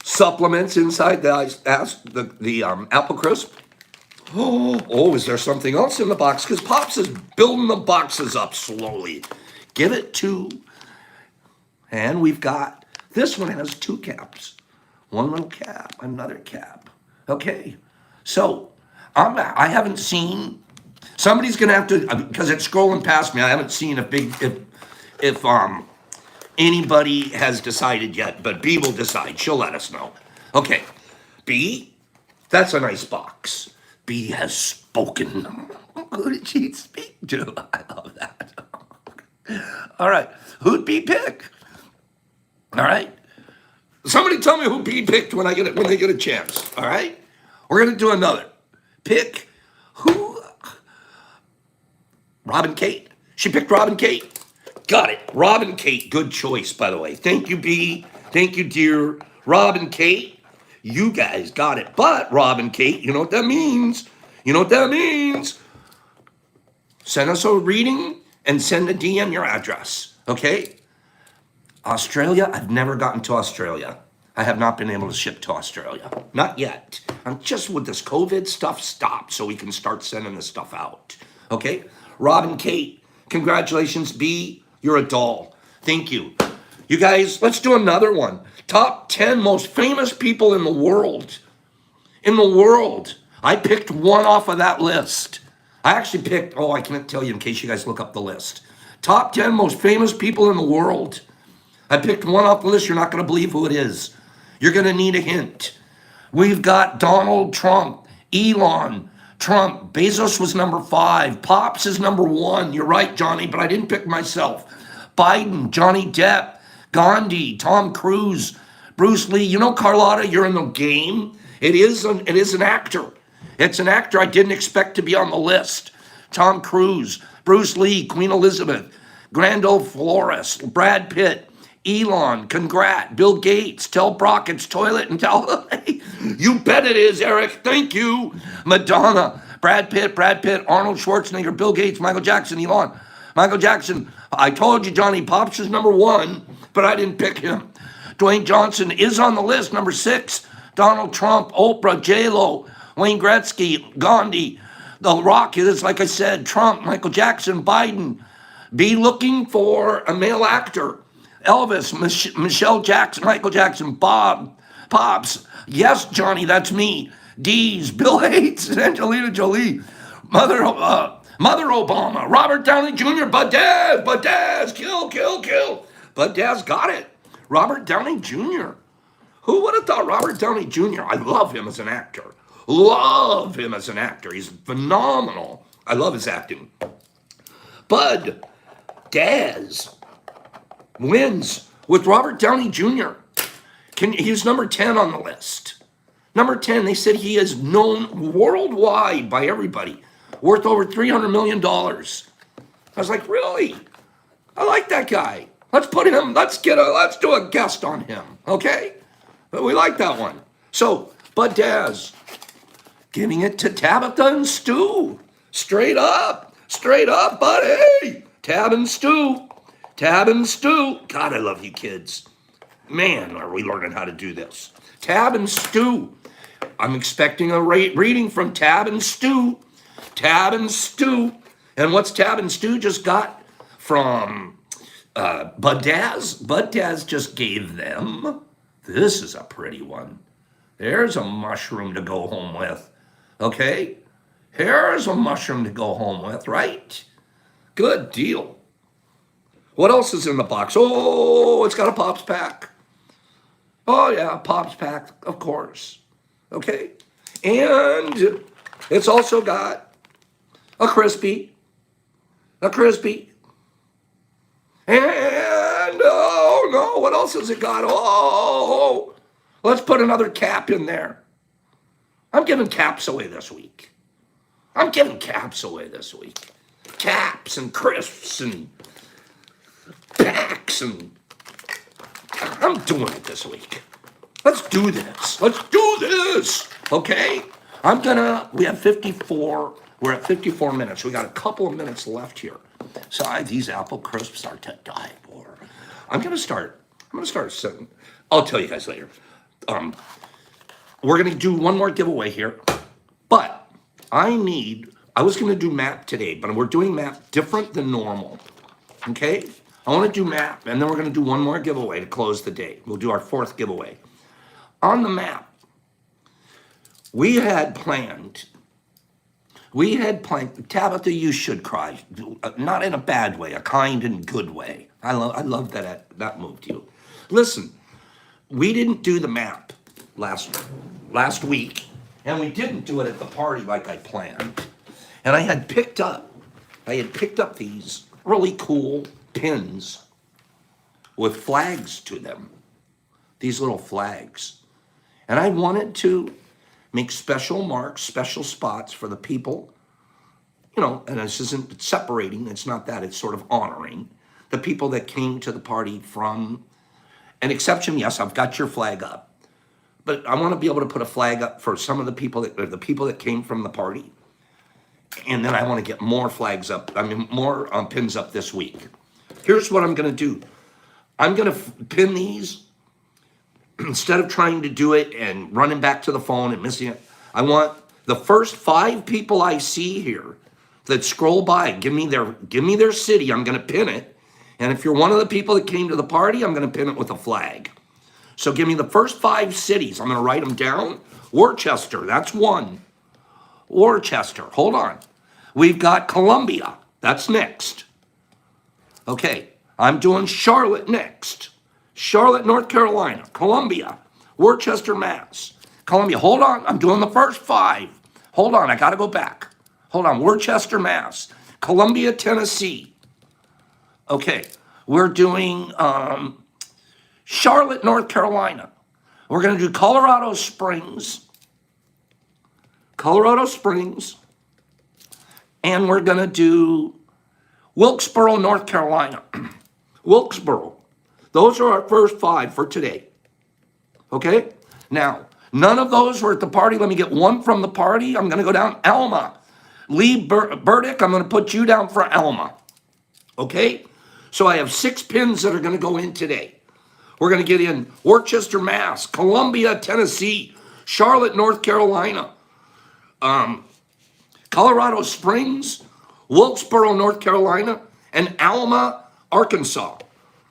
Supplements inside the apple crisp. Oh, is there something else in the box? Because Pops is building the boxes up slowly. Give it to, and we've got, this one has two caps. One little cap, another cap. Okay, so I haven't seen, somebody's gonna have to, because it's scrolling past me, I haven't seen if anybody has decided yet, but B will decide. She'll let us know. Okay, B, that's a nice box. B has spoken. Who did she speak to? I love that. All right, who'd B pick? All right, somebody tell me who B picked when they get a chance. All right, we're gonna do another pick. Who? Robin Kate. She picked Robin Kate. Got it. Robin Kate. Good choice, by the way. Thank you, B. Thank you, dear. Robin Kate. You guys got it. But, Robin Kate, you know what that means? You know what that means? Send us a reading and send a DM your address, okay? Australia, I've never gotten to Australia. I have not been able to ship to Australia. Not yet. I'm just with this COVID stuff stopped so we can start sending this stuff out. Okay? Robin Kate, congratulations. B, you're a doll. Thank you. You guys, let's do another one. Top 10 most famous people in the world. In the world. I picked one off of that list. I actually picked, I can't tell you in case you guys look up the list. Top 10 most famous people in the world. I picked one off the list. You're not going to believe who it is. You're going to need a hint. We've got Donald Trump, Elon Trump. Bezos was number 5. Pops is number 1. You're right, Johnny, but I didn't pick myself. Biden, Johnny Depp, Gandhi, Tom Cruise, Bruce Lee. You know, Carlotta, you're in the game. It is an actor. It's an actor I didn't expect to be on the list. Tom Cruise, Bruce Lee, Queen Elizabeth, Grandolph Flores, Brad Pitt, Elon, Congrat, Bill Gates, Tell Brockett's Toilet and Tell. You bet it is, Eric. Thank you. Madonna, Brad Pitt, Arnold Schwarzenegger, Bill Gates, Michael Jackson, Elon. Michael Jackson, I told you, Johnny, Pops is number 1, but I didn't pick him. Dwayne Johnson is on the list, number 6. Donald Trump, Oprah, J-Lo, Wayne Gretzky, Gandhi, The Rock is, like I said, Trump, Michael Jackson, Biden. Be looking for a male actor. Elvis, Michelle Jackson, Michael Jackson, Bob, Pops. Yes, Johnny, that's me. D's, Bill Gates, Angelina Jolie, Mother Obama, Robert Downey Jr., Bud Daz, kill. Bud Daz got it. Robert Downey Jr. Who would have thought Robert Downey Jr.? I love him as an actor. He's phenomenal. I love his acting. Bud Daz wins with Robert Downey Jr. He's number 10 on the list. Number 10, they said he is known worldwide by everybody, worth over $300 million. I was like, really? I like that guy. Let's do a guest on him, okay? But we like that one. So, Bud Daz, giving it to Tabitha and Stu. Straight up, buddy. Tab and Stu. God, I love you kids. Man, are we learning how to do this. Tab and Stu. I'm expecting a reading from Tab and Stu. And what's Tab and Stu just got from Bud Daz? Bud Daz just gave them. This is a pretty one. There's a mushroom to go home with. Okay? Here's a mushroom to go home with, right? Good deal. What else is in the box? Oh, it's got a Pops pack. Oh, yeah, Pops pack, of course. Okay? And it's also got a crispy. And, oh, no, what else has it got? Oh, let's put another cap in there. I'm giving caps away this week. Caps and crisps and packs and I'm doing it this week. Let's do this. Okay? We have 54. We're at 54 minutes. We got a couple of minutes left here. So these apple crisps are to die for. I'm gonna start setting. I'll tell you guys later. We're gonna do one more giveaway here, but I was gonna do map today, but we're doing map different than normal. Okay? I want to do map, and then we're going to do one more giveaway to close the day. We'll do our 4th giveaway. On the map, we had planned, Tabitha, you should cry. Not in a bad way, a kind and good way. I love that moved you. Listen, we didn't do the map last week, and we didn't do it at the party like I planned. And I had picked up these really cool pins with flags to them, these little flags. And I wanted to make special marks, special spots for the people, and this isn't separating, it's not that, it's sort of honoring the people that came to the party from an exception. Yes, I've got your flag up, but I want to be able to put a flag up for some of the people that came from the party. And then I want to get more flags up. I mean, more pins up this week. Here's what I'm going to do. I'm going to pin these instead of trying to do it and running back to the phone and missing it. I want the first 5 people I see here that scroll by, give me their city. I'm going to pin it. And if you're one of the people that came to the party, I'm going to pin it with a flag. So give me the first 5 cities. I'm going to write them down. Worcester, that's one. Worcester, hold on. We've got Columbia, that's next. Okay, I'm doing Charlotte next. Charlotte, North Carolina, Columbia, Worcester, Mass. Columbia, hold on, I'm doing the first 5. Hold on, I gotta go back. Hold on, Worcester, Mass. Columbia, Tennessee. Okay, we're doing Charlotte, North Carolina. We're gonna do Colorado Springs. And we're gonna do Wilkesboro, North Carolina. Wilkesboro. Those are our first 5 for today. Okay? Now, none of those were at the party. Let me get one from the party. I'm going to go down Alma. Lee Burdick, I'm going to put you down for Alma. Okay? So I have 6 pins that are going to go in today. We're going to get in Worcester, Mass, Columbia, Tennessee, Charlotte, North Carolina, Colorado Springs, Wilkesboro, North Carolina, and Alma, Arkansas.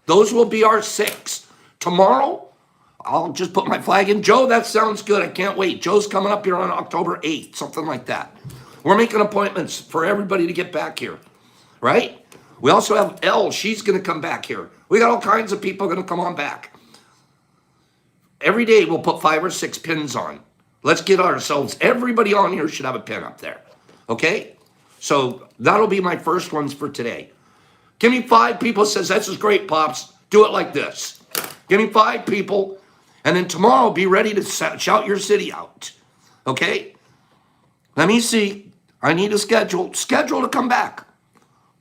Those will be our 6. Tomorrow, I'll just put my flag in. Joe, that sounds good. I can't wait. Joe's coming up here on October 8th, something like that. We're making appointments for everybody to get back here, right? We also have Elle. She's going to come back here. We got all kinds of people going to come on back. Every day, we'll put 5 or 6 pins on. Let's get ourselves, everybody on here should have a pin up there, okay? So that'll be my first ones for today. Give me 5 people says, this is great, Pops. Do it like this. Give me 5 people, and then tomorrow be ready to shout your city out, okay? Let me see. I need a schedule to come back,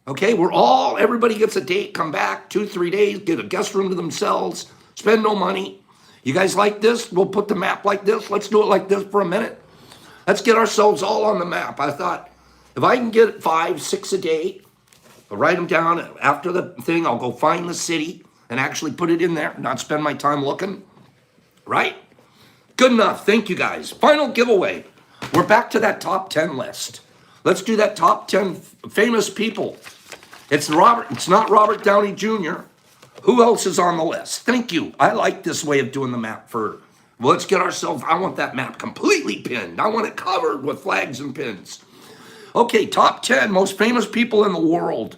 okay? Everybody gets a date, come back, 2-3 days, get a guest room to themselves, spend no money. You guys like this? We'll put the map like this. Let's do it like this for a minute. Let's get ourselves all on the map. I thought, if I can get 5, 6 a day, I'll write them down. After the thing, I'll go find the city and actually put it in there, not spend my time looking, right? Good enough. Thank you, guys. Final giveaway. We're back to that top 10 list. Let's do that top 10 famous people. It's not Robert Downey Jr. Who else is on the list? Thank you. I like this way of doing the map let's get ourselves, I want that map completely pinned. I want it covered with flags and pins. Okay, top 10 most famous people in the world,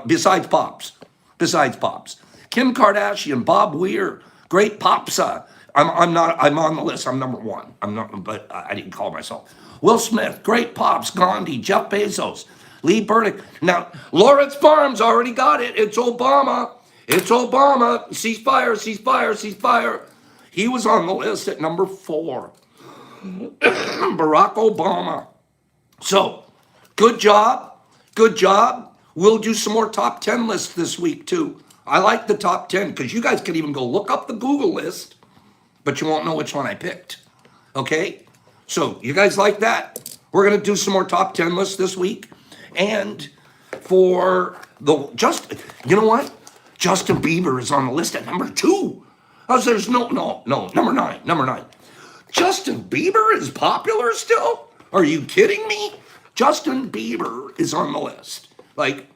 besides Pops. Kim Kardashian, Bob Weir, Great Popsa. I'm on the list. I'm number 1. I'm not, but I didn't call myself. Will Smith, Great Pops, Gandhi, Jeff Bezos, Lee Burdick. Now, Lawrence Farms already got it. It's Obama. Ceasefire. He was on the list at number 4. Barack Obama. So, good job. We'll do some more top 10 lists this week, too. I like the top 10, because you guys can even go look up the Google list, but you won't know which one I picked. Okay? So, you guys like that? We're going to do some more top 10 lists this week. And for you know what? Justin Bieber is on the list at number 2. There's no, number 9. Justin Bieber is popular still? Are you kidding me? Justin Bieber is on the list. Like,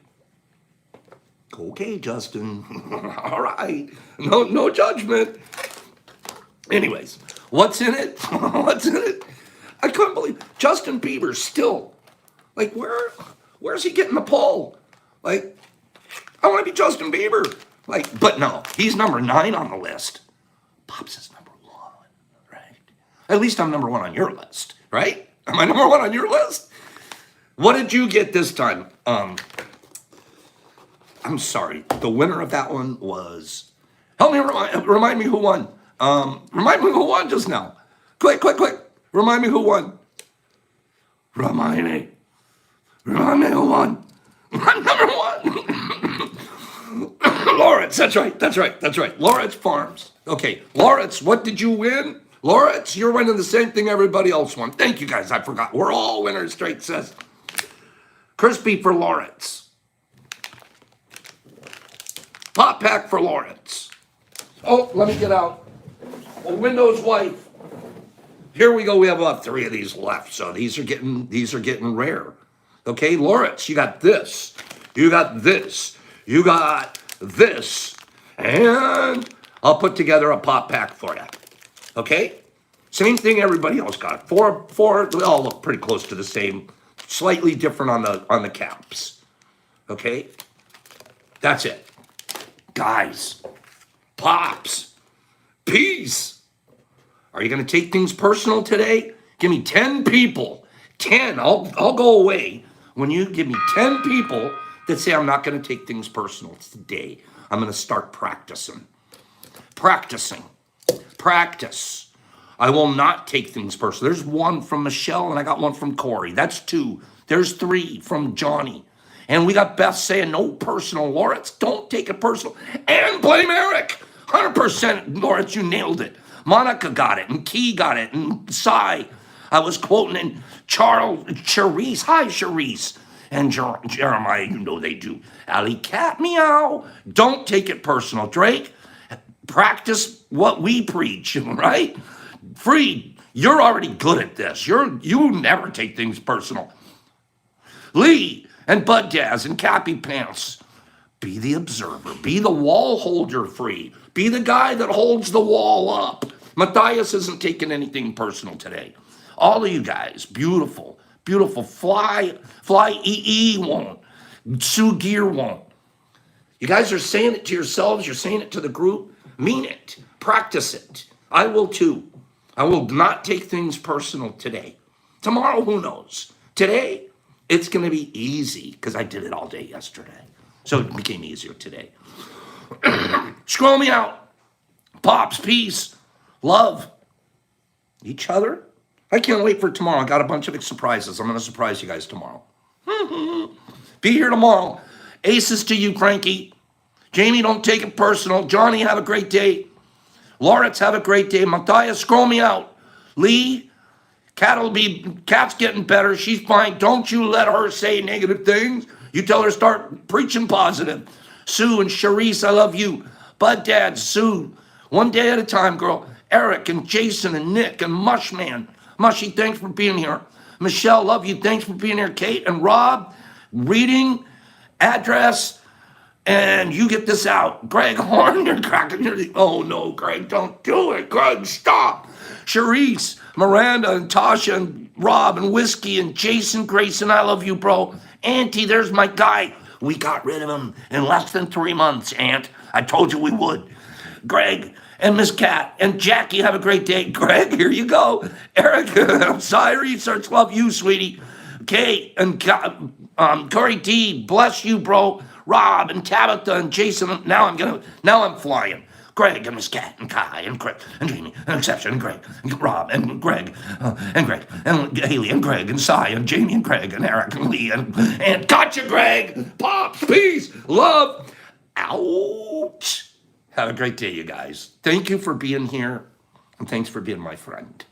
okay, Justin. All right. No judgment. Anyways, what's in it? I couldn't believe Justin Bieber still. Like, where's he getting the poll? Like, I want to be Justin Bieber. Like, but no, he's number 9 on the list. Pops is number 1, right? At least I'm number 1 on your list, right? Am I number 1 on your list? What did you get this time? I'm sorry. The winner of that one was... Help me remind me who won. Remind me who won just now. Quick. Remind me who won. Remind me who won. I'm number 1. Lawrence, that's right. Lawrence Farms. Okay, Lawrence, what did you win? Lawrence, you're winning the same thing everybody else won. Thank you, guys. I forgot. We're all winners, Straight says. Crispy for Lawrence. Pop pack for Lawrence. Oh, let me get out. A Windows wife. Here we go. We have about 3 of these left. So these are getting rare. Okay, Lawrence, you got this. You got this. You got this. And I'll put together a pop pack for you. Okay? Same thing everybody else got. Four, they all look pretty close to the same. Slightly different on the caps. Okay? That's it. Guys, pops, peace. Are you going to take things personal today? Give me 10 people. 10. I'll go away when you give me 10 people that say I'm not going to take things personal today. I'm going to start practicing. Practice. I will not take things personal. There's 1 from Michelle and I got 1 from Corey. That's 2. There's 3 from Johnny. And we got Beth saying no personal. Lawrence, don't take it personal. And blame Eric. 100% Lawrence, you nailed it. Monica got it, and Key got it, and Cy. I was quoting and Charisse. Hi, Charisse. And Jeremiah, you know they do. Alley Cat, meow. Don't take it personal. Drake, practice what we preach, right? Free, you're already good at this. You never take things personal. Lee and Bud Daz and Cappy Pants. Be the observer. Be the wall holder, Free. Be the guy that holds the wall up. Matthias isn't taking anything personal today. All of you guys, beautiful, beautiful. Fly EE won't. Sue Gear won't. You guys are saying it to yourselves. You're saying it to the group. Mean it. Practice it. I will too. I will not take things personal today. Tomorrow, who knows? Today, it's going to be easy because I did it all day yesterday. So it became easier today. Scroll me out. Pops, peace, love, each other. I can't wait for tomorrow. I got a bunch of surprises. I'm going to surprise you guys tomorrow. Be here tomorrow. Aces to you, Cranky. Jamie, don't take it personal. Johnny, have a great day. Lawrence, have a great day. Matthias, scroll me out. Lee, Cat's getting better. She's fine. Don't you let her say negative things. You tell her to start preaching positive. Sue and Charisse, I love you. Bud Dad, Sue, one day at a time, girl. Eric and Jason and Nick and Mushman. Mushy, thanks for being here. Michelle, love you. Thanks for being here. Kate and Rob, reading, address, and you get this out. Greg Horn, you're cracking your... Oh, no, Greg, don't do it. Greg, stop. Charisse, Miranda and Tasha and Rob and Whiskey and Jason, Grayson, I love you, bro. Auntie, there's my guy. We got rid of him in less than 3 months, Aunt. I told you we would. Greg and Miss Cat and Jackie, have a great day. Greg, here you go. Eric, I'm sorry, research, love you, sweetie. Kate and Corey D, bless you, bro. Rob and Tabitha and Jason. Now I'm flying. Greg and Miss Cat and Kai and Craig and Jamie and Exception and Greg and Rob and Greg and Haley and Greg and Cy and Jamie and Craig and Eric and Lee and gotcha, Greg. Pops, peace, love. Ouch. Have a great day, you guys. Thank you for being here, and thanks for being my friend.